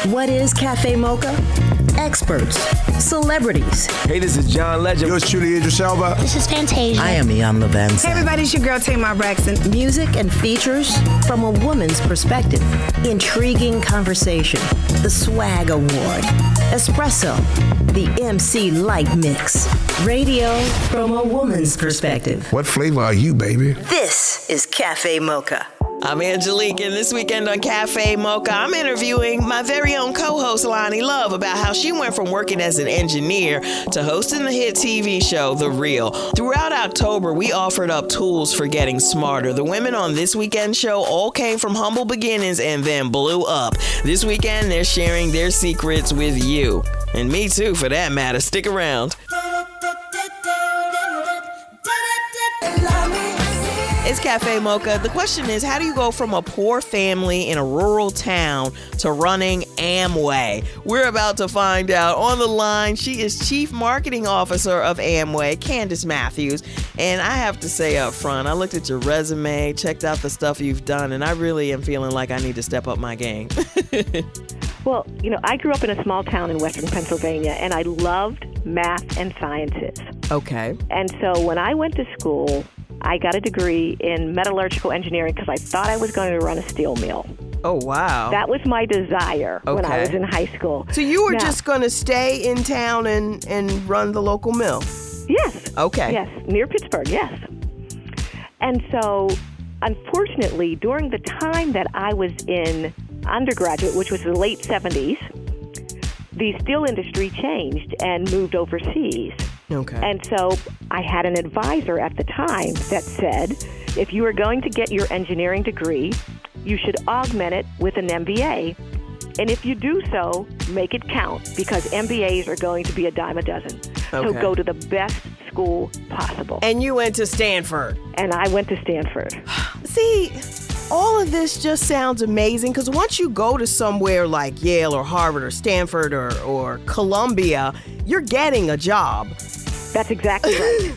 What is Cafe Mocha? Experts, celebrities. Hey, this is John Legend. Yours truly, Idris Elba. This is Fantasia. I am Ian Levinson. Hey everybody, it's your girl Tamar Braxton. Music and features from a woman's perspective. Intriguing conversation. The Swag Award. Espresso. The MC Light Mix. Radio from a woman's perspective. What flavor are you, baby? This is Cafe Mocha. I'm Angelique, and this weekend on Cafe Mocha, I'm interviewing my very own co-host, Loni Love, about how she went from working as an engineer to hosting the hit TV show, The Real. Throughout October, we offered up tools for getting smarter. The women on this weekend show all came from humble beginnings and then blew up. This weekend, they're sharing their secrets with you. And me too, for that matter. Stick around. It's Cafe Mocha. The question is, how do you go from a poor family in a rural town to running Amway? We're about to find out. On the line, she is Chief Marketing Officer of Amway, Candace Matthews. And I have to say up front, I looked at your resume, checked out the stuff you've done, and I really am feeling like I need to step up my game. Well, I grew up in a small town in western Pennsylvania, and I loved math and sciences. Okay. And so when I went to school, I got a degree in metallurgical engineering because I thought I was going to run a steel mill. Oh, wow. That was my desire when I was in high school. So you were just going to stay in town and run the local mill? Yes. Okay. Yes, near Pittsburgh, yes. And so, unfortunately, during the time that I was in undergraduate, which was the late 70s, the steel industry changed and moved overseas. Okay. And so I had an advisor at the time that said, if you are going to get your engineering degree, you should augment it with an MBA. And if you do so, make it count, because MBAs are going to be a dime a dozen. So go to the best school possible. And you went to Stanford. And I went to Stanford. See, all of this just sounds amazing, because once you go to somewhere like Yale or Harvard or Stanford or Columbia, you're getting a job. That's exactly right.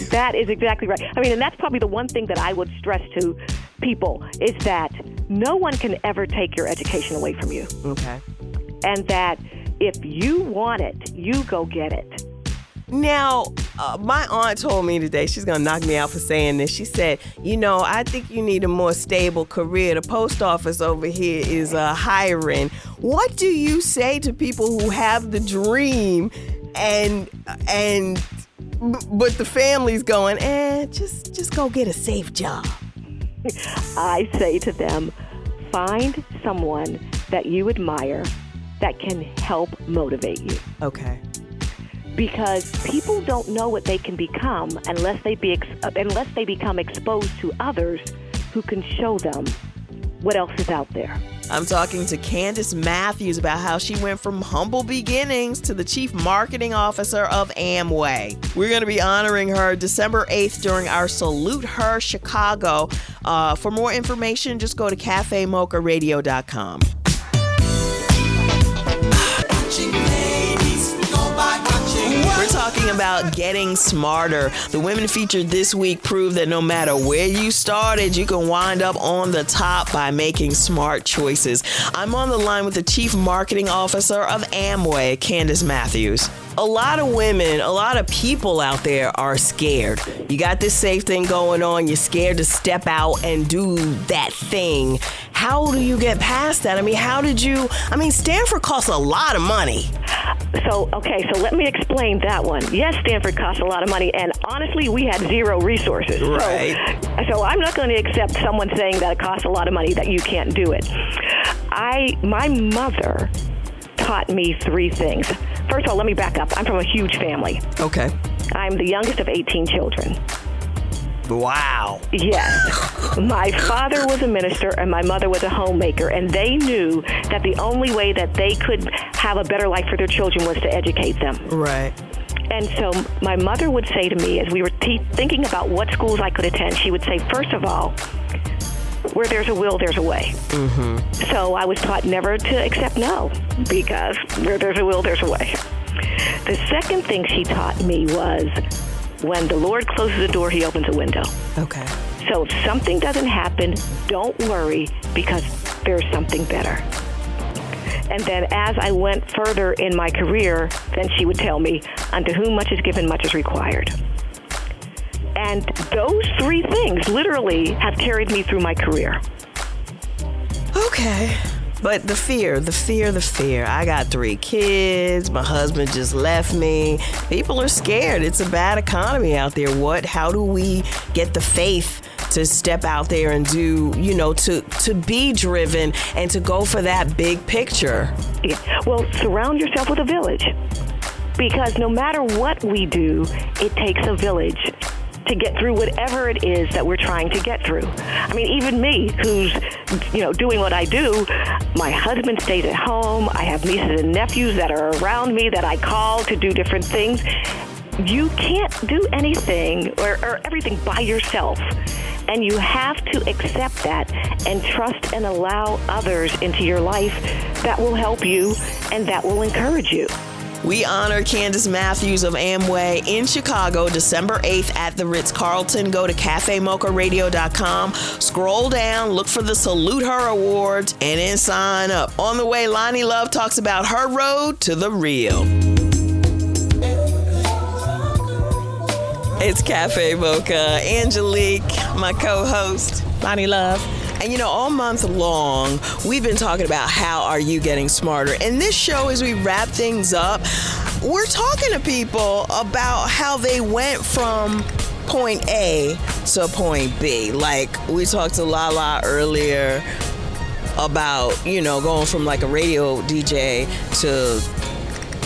That is exactly right. I mean, and that's probably the one thing that I would stress to people is that no one can ever take your education away from you. Okay. And that if you want it, you go get it. Now, my aunt told me today, she's going to knock me out for saying this. She said, I think you need a more stable career. The post office over here is hiring. What do you say to people who have the dream but the family's going, just go get a safe job? I say to them, find someone that you admire that can help motivate you. Okay. Because people don't know what they can become unless they become exposed to others who can show them what else is out there. I'm talking to Candace Matthews about how she went from humble beginnings to the Chief Marketing Officer of Amway. We're going to be honoring her December 8th during our Salute Her Chicago. For more information, just go to cafemocharadio.com. We're talking about getting smarter. The women featured this week prove that no matter where you started, you can wind up on the top by making smart choices. I'm on the line with the Chief Marketing Officer of Amway, Candace Matthews. A lot of women, a lot of people out there are scared. You got this safe thing going on. You're scared to step out and do that thing. How do you get past that? Stanford costs a lot of money. So let me explain that one. Yes, Stanford costs a lot of money, and honestly, we had zero resources. Right. So I'm not going to accept someone saying that it costs a lot of money that you can't do it. My mother taught me three things. First of all, let me back up. I'm from a huge family. Okay. I'm the youngest of 18 children. Wow. Yes. My father was a minister and my mother was a homemaker, and they knew that the only way that they could have a better life for their children was to educate them. Right. And so my mother would say to me, as we were thinking about what schools I could attend, she would say, first of all, where there's a will, there's a way. Mm-hmm. So I was taught never to accept no, because where there's a will, there's a way. The second thing she taught me was, when the Lord closes a door, he opens a window. Okay. So if something doesn't happen, don't worry, because there's something better. And then as I went further in my career, then she would tell me, unto whom much is given, much is required. And those three things literally have carried me through my career. Okay. But the fear. I got 3 kids. My husband just left me. People are scared. It's a bad economy out there. How do we get the faith to step out there and do, to be driven and to go for that big picture? Yeah. Well, surround yourself with a village. Because no matter what we do, it takes a village to get through whatever it is that we're trying to get through. I mean, even me, who's, doing what I do, my husband stays at home. I have nieces and nephews that are around me that I call to do different things. You can't do anything or everything by yourself. And you have to accept that and trust and allow others into your life that will help you and that will encourage you. We honor Candace Matthews of Amway in Chicago, December 8th at the Ritz-Carlton. Go to cafemocharadio.com, scroll down, look for the Salute Her Awards, and then sign up. On the way, Loni Love talks about her road to the real. It's Cafe Mocha. Angelique, my co-host. Loni Love. And all month long, we've been talking about how are you getting smarter. And this show, as we wrap things up, we're talking to people about how they went from point A to point B. Like we talked to Lala earlier about, going from like a radio DJ to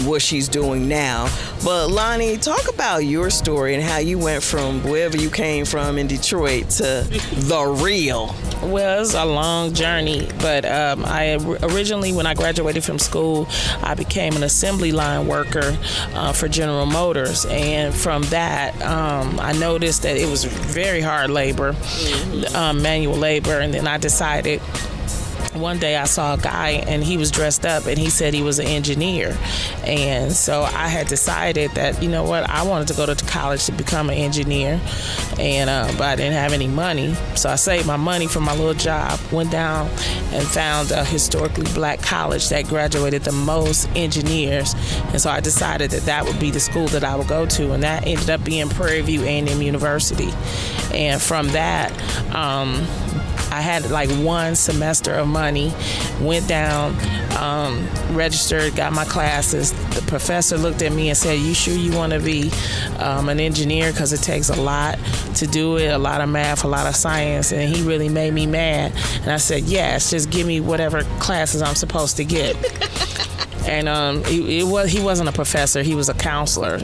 what she's doing now. But Loni, talk about your story and how you went from wherever you came from in Detroit to the real. Well, it's a long journey, but I originally, when I graduated from school, I became an assembly line worker for General Motors. And from that, I noticed that it was very hard labor, manual labor. And then I decided, one day I saw a guy and he was dressed up and he said he was an engineer. And so I had decided that, I wanted to go to college to become an engineer. And but I didn't have any money. So I saved my money from my little job, went down and found a historically black college that graduated the most engineers. And so I decided that would be the school that I would go to. And that ended up being Prairie View A&M University. And from that, I had like 1 semester of money, went down, registered, got my classes. The professor looked at me and said, "You sure you want to be an engineer? Because it takes a lot to do it, a lot of math, a lot of science." And he really made me mad. And I said, "Yes, just give me whatever classes I'm supposed to get." And he wasn't a professor, he was a counselor,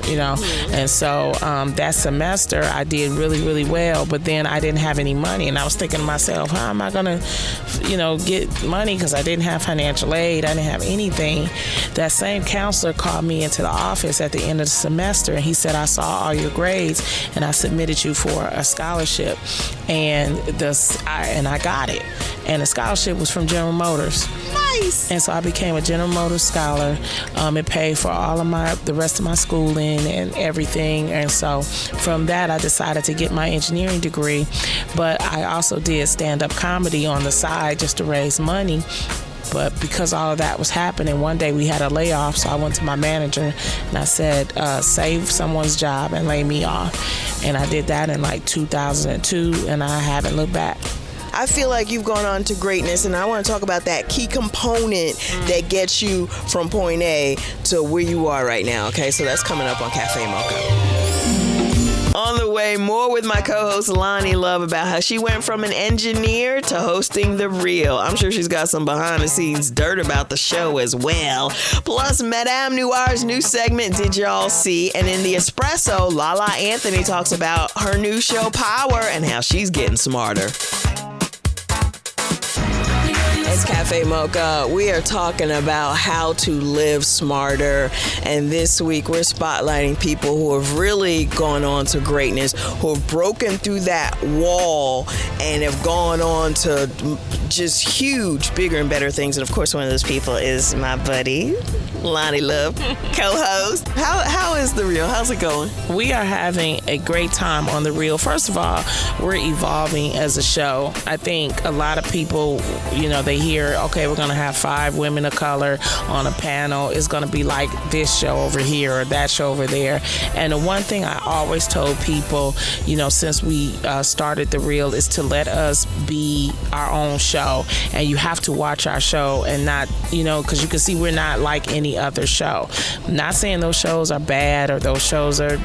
And so that semester I did really, really well, but then I didn't have any money. And I was thinking to myself, how am I going to, get money? Because I didn't have financial aid, I didn't have anything. That same counselor called me into the office at the end of the semester, and he said, "I saw all your grades, and I submitted you for a scholarship." And I got it. And the scholarship was from General Motors. Nice. And so I became a General Motors scholar. It paid for all of the rest of my schooling and everything. And so from that, I decided to get my engineering degree. But I also did stand-up comedy on the side just to raise money. But because all of that was happening, one day we had a layoff, so I went to my manager and I said, save someone's job and lay me off. And I did that in like 2002, and I haven't looked back. I feel like you've gone on to greatness, and I want to talk about that key component that gets you from point A to where you are right now, okay? So that's coming up on Cafe Mocha. On the way, more with my co-host Loni Love about how she went from an engineer to hosting The Real. I'm sure she's got some behind-the-scenes dirt about the show as well. Plus, Madame Noir's new segment, Did Y'all See? And in the Espresso, Lala Anthony talks about her new show, Power, and how she's getting smarter. It's Cafe Mocha. We are talking about how to live smarter. And this week, we're spotlighting people who have really gone on to greatness, who have broken through that wall and have gone on to just huge, bigger and better things. And of course, one of those people is my buddy, Loni Love, co-host. How is The Real? How's it going? We are having a great time on The Real. First of all, we're evolving as a show. I think a lot of people, they hear okay, we're going to have 5 women of color on a panel. It's going to be like this show over here or that show over there. And the one thing I always told people, since we started The Real, is to let us be our own show. And you have to watch our show and not, because you can see we're not like any other show. I'm not saying those shows are bad or those shows are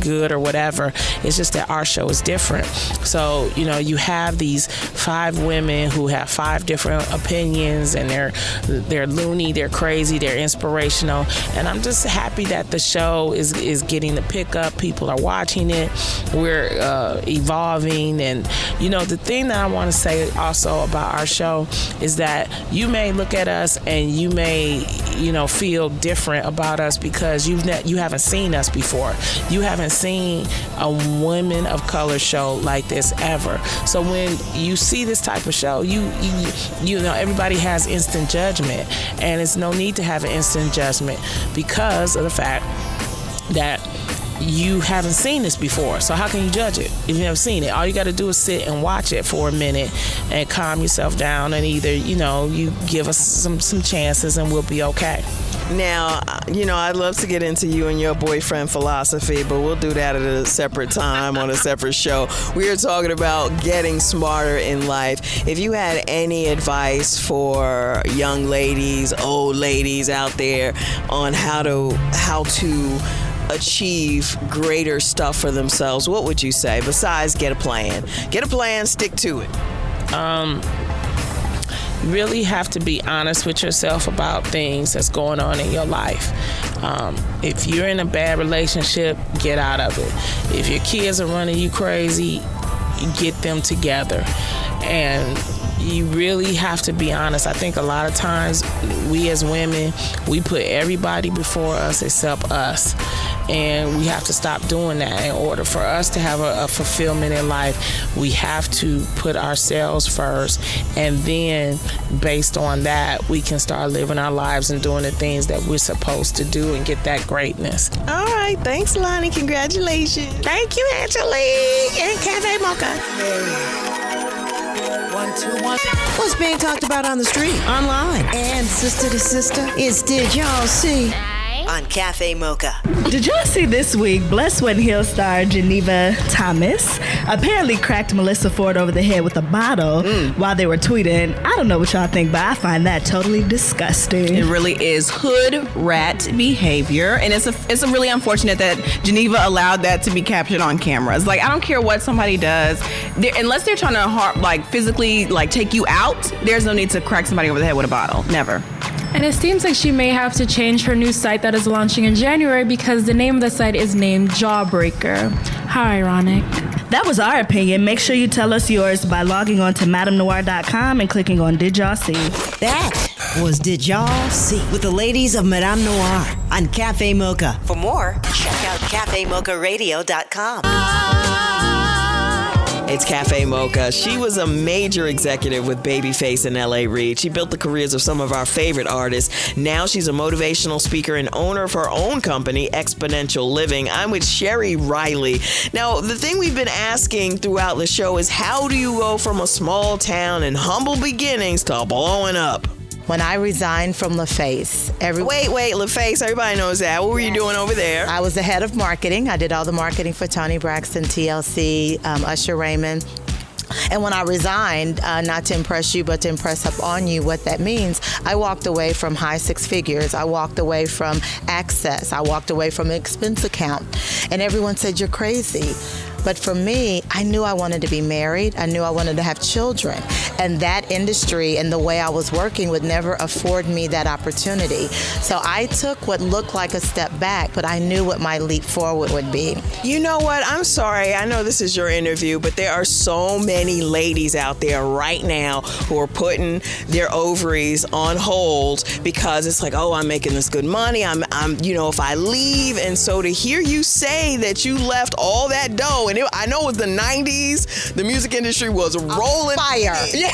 good or whatever. It's just that our show is different. So, you have these 5 women who have 5 different opinions, and they're loony, they're crazy, they're inspirational. And I'm just happy that the show is getting the pickup. People are watching it. We're evolving. And, the thing that I want to say also about our show is that you may look at us and you may, feel different about us because you haven't seen us before. You haven't seen a women of color show like this ever. So when you see this type of show, everybody has instant judgment, and it's no need to have an instant judgment because of the fact that you haven't seen this before. So how can you judge it if you've never seen it? All you got to do is sit and watch it for a minute and calm yourself down, and either you give us some chances and we'll be okay. Now, I'd love to get into you and your boyfriend philosophy, but we'll do that at a separate time on a separate show. We are talking about getting smarter in life. If you had any advice for young ladies, old ladies out there on how to achieve greater stuff for themselves, what would you say besides get a plan? Get a plan, stick to it. You really have to be honest with yourself about things that's going on in your life. If you're in a bad relationship, get out of it. If your kids are running you crazy, get them together. And you really have to be honest. I think a lot of times we as women, we put everybody before us except us. And we have to stop doing that. In order for us to have a fulfillment in life, we have to put ourselves first. And then based on that, we can start living our lives and doing the things that we're supposed to do and get that greatness. All right. Thanks, Loni. Congratulations. Thank you, Angelique and Cafe Mocha. 1, 2, 1. What's being talked about on the street, online, and sister to sister is Did Y'all See? On Cafe Mocha. Did y'all see this week Bless One Hill star Geneva Thomas apparently cracked Melissa Ford over the head with a bottle while they were tweeting? I don't know what y'all think, but I find that totally disgusting. It really is hood rat behavior, and it's a really unfortunate that Geneva allowed that to be captured on cameras. Like, I don't care what somebody does, unless they're trying to physically take you out. There's no need to crack somebody over the head with a bottle. Never. And it seems like she may have to change her new site that is launching in January because the name of the site is named Jawbreaker. How ironic. That was our opinion. Make sure you tell us yours by logging on to MadameNoir.com and clicking on Did Y'all See? That was Did Y'all See? With the ladies of Madame Noir on Cafe Mocha. For more, check out CafeMochaRadio.com. It's Cafe Mocha. She was a major executive with Babyface and L.A. Reid. She built the careers of some of our favorite artists. Now she's a motivational speaker and owner of her own company, Exponential Living. I'm with Sherry Riley. Now, the thing we've been asking throughout the show is how do you go from a small town and humble beginnings to blowing up? When I resigned from LaFace, Wait, LaFace, everybody knows that. What were you doing over there? I was the head of marketing. I did all the marketing for Toni Braxton, TLC, Usher Raymond. And when I resigned, not to impress you, but to impress upon you what that means, I walked away from high 6 figures. I walked away from access. I walked away from an expense account. And everyone said, you're crazy. But for me, I knew I wanted to be married. I knew I wanted to have children. And that industry and the way I was working would never afford me that opportunity. So I took what looked like a step back, but I knew what my leap forward would be. You know what? I'm sorry. I know this is your interview, but there are so many ladies out there right now who are putting their ovaries on hold because it's like, oh, I'm making this good money. I'm if I leave. And so to hear you say that you left all that dough and And I know it was the 90s. The music industry was rolling. Fire. Yeah.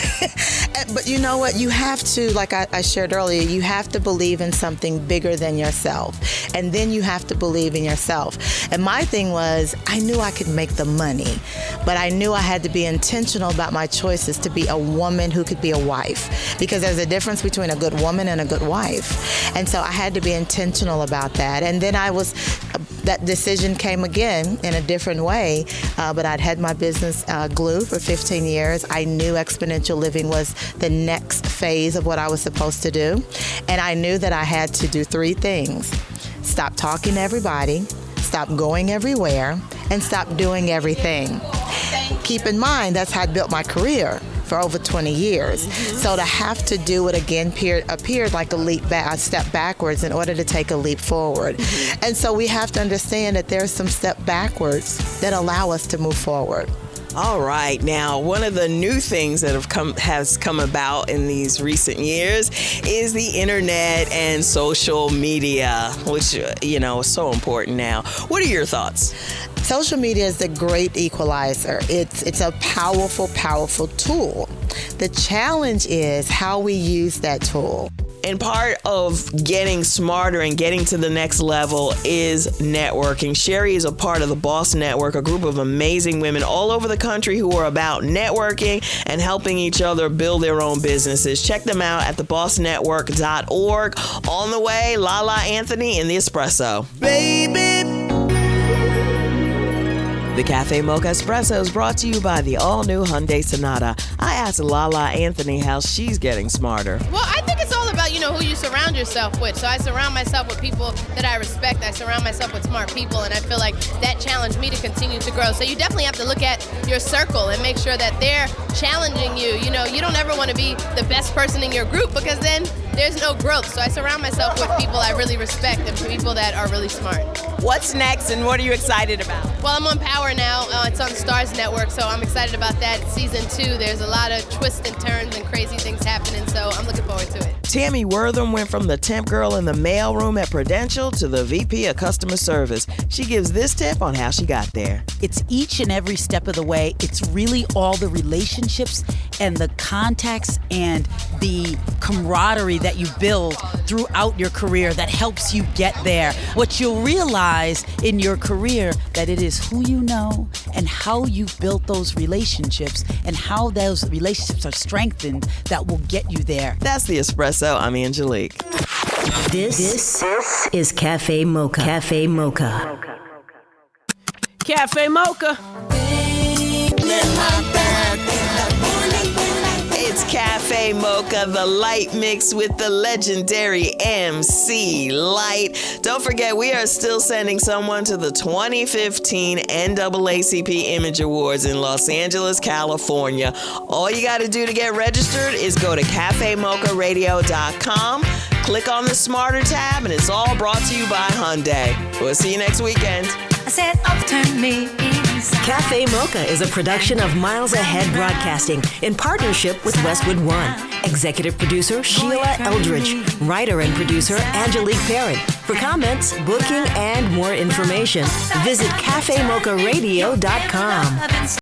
But you know what? You have to, like I shared earlier, you have to believe in something bigger than yourself. And then you have to believe in yourself. And my thing was, I knew I could make the money, but I knew I had to be intentional about my choices to be a woman who could be a wife. Because there's a difference between a good woman and a good wife. And so I had to be intentional about that. And then that decision came again in a different way. But I'd had my business Glue for 15 years. I knew exponential living was the next phase of what I was supposed to do. And I knew that I had to do 3 things. Stop talking to everybody, stop going everywhere, and stop doing everything. Keep in mind, that's how I built my career for over 20 years. So to have to do it again appeared like a step backwards in order to take a leap forward. And so we have to understand that there's some step backwards that allow us to move forward. All right. Now, one of the new things that has come about in these recent years is the internet and social media, which, is so important now. What are your thoughts? Social media is a great equalizer. It's a powerful, powerful tool. The challenge is how we use that tool. And part of getting smarter and getting to the next level is networking. Sherry is a part of the Boss Network, a group of amazing women all over the country who are about networking and helping each other build their own businesses. Check them out at thebossnetwork.org. On the way, Lala Anthony in the Espresso. Baby. The Cafe Mocha Espresso is brought to you by the all-new Hyundai Sonata. I asked Lala Anthony how she's getting smarter. Well, I think it's all about, who you surround yourself with. So I surround myself with people that I respect. I surround myself with smart people, and I feel like that challenged me to continue to grow. So you definitely have to look at your circle and make sure that they're challenging you. You don't ever want to be the best person in your group because then there's no growth. So I surround myself with people I really respect and people that are really smart. What's next and what are you excited about? Well, I'm on Power now. It's on Starz Network, so I'm excited about that. It's season 2. There's a lot of twists and turns and crazy things happening, so I'm looking forward to it. Tammy Wortham went from the temp girl in the mailroom at Prudential to the VP of Customer Service. She gives this tip on how she got there. It's each and every step of the way. It's really all the relationships and the contacts and the camaraderie that you build throughout your career that helps you get there. What you'll realize in your career that it is who you know and how you built those relationships and how those relationships are strengthened that will get you there. That's the Espresso. I'm Angelique. This is Cafe Mocha. Cafe Mocha. Cafe Mocha. It's Cafe Mocha, the light mix with the legendary MC Light. Don't forget, we are still sending someone to the 2015 NAACP Image Awards in Los Angeles, California. All you got to do to get registered is go to cafemocharadio.com, click on the Smarter tab, and it's all brought to you by Hyundai. We'll see you next weekend. I said, turn me inside. Cafe Mocha is a production of Miles Ahead Broadcasting in partnership with Westwood One. Executive producer Sheila Eldridge. Writer and producer Angelique Perrin. For comments, booking, and more information, visit cafemocharadio.com.